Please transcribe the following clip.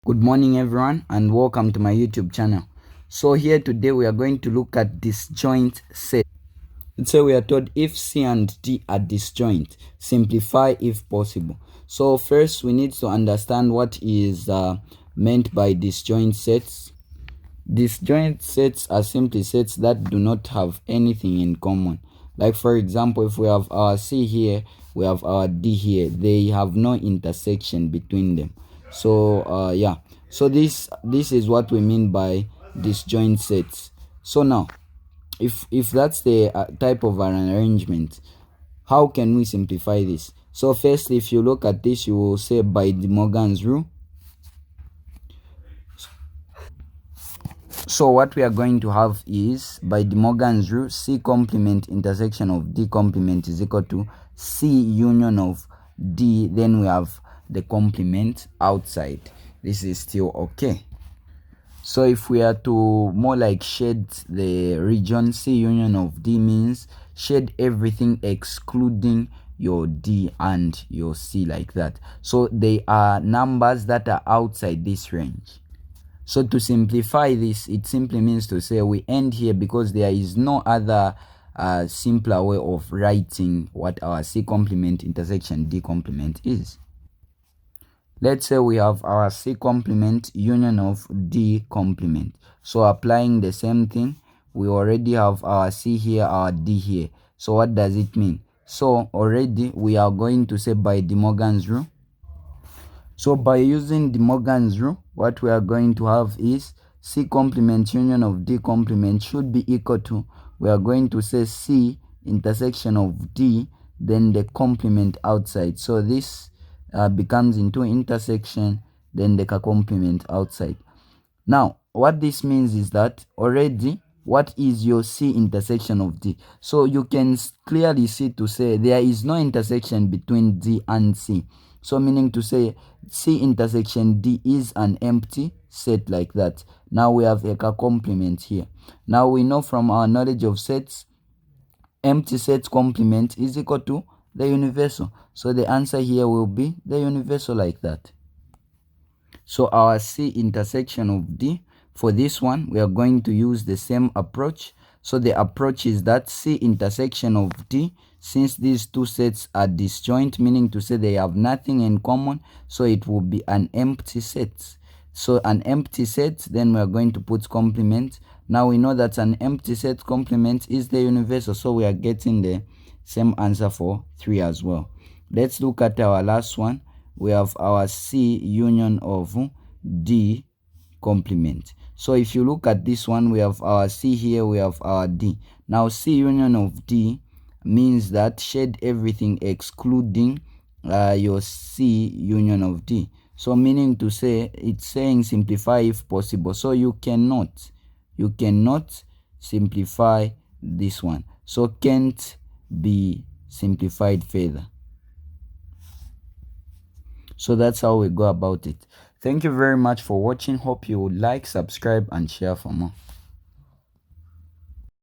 Good morning everyone and welcome to my YouTube channel. So here today we are going to look at disjoint set. Let's say we are told if C and D are disjoint, simplify if possible. So first we need to understand what is meant by disjoint sets. Disjoint sets are simply sets that do not have anything in common. Like for example, if we have our C here, we have our D here, they have no intersection between them. So yeah, so this is what we mean by disjoint sets. So now if that's the type of an arrangement, how can we simplify this? So first, if you look at this, you will say by De Morgan's rule. So what we are going to have is, by De Morgan's rule, C complement intersection of D complement is equal to C union of D, then we have the complement outside. This is still okay. So if we are to more like shade the region, C union of D means shade everything excluding your D and your C, like that. So they are numbers that are outside this range. So to simplify this, it simply means to say we end here because there is no other simpler way of writing what our C complement intersection D complement is. Let's say we have our C complement union of D complement. So applying the same thing, we already have our C here, our D here. So what does it mean? So already we are going to say by De Morgan's rule. So by using De Morgan's rule, what we are going to have is C complement union of D complement should be equal to, we are going to say C intersection of D, then the complement outside. So this becomes into intersection, then the complement outside. Now, what this means is that already, what is your C intersection of D? So you can clearly see to say there is no intersection between D and C. So meaning to say C intersection D is an empty set, like that. Now we have a complement here. Now we know from our knowledge of sets, empty set complement is equal to the universal. So the answer here will be the universal, like that. So our C intersection of D, for this one, we are going to use the same approach. So the approach is that C intersection of D, since these two sets are disjoint, meaning to say they have nothing in common, so it will be an empty set. So an empty set, then we are going to put complement. Now we know that an empty set complement is the universal, so we are getting the same answer for 3 as well. Let's look at our last one. We have our C union of D complement. So if you look at this one, we have our C here, we have our D. Now C union of D means that shade everything excluding your C union of D. So meaning to say, it's saying simplify if possible. So you cannot simplify this one. So can't be simplified further. So that's how we go about it. Thank you very much for watching. Hope you would like, subscribe and share for more.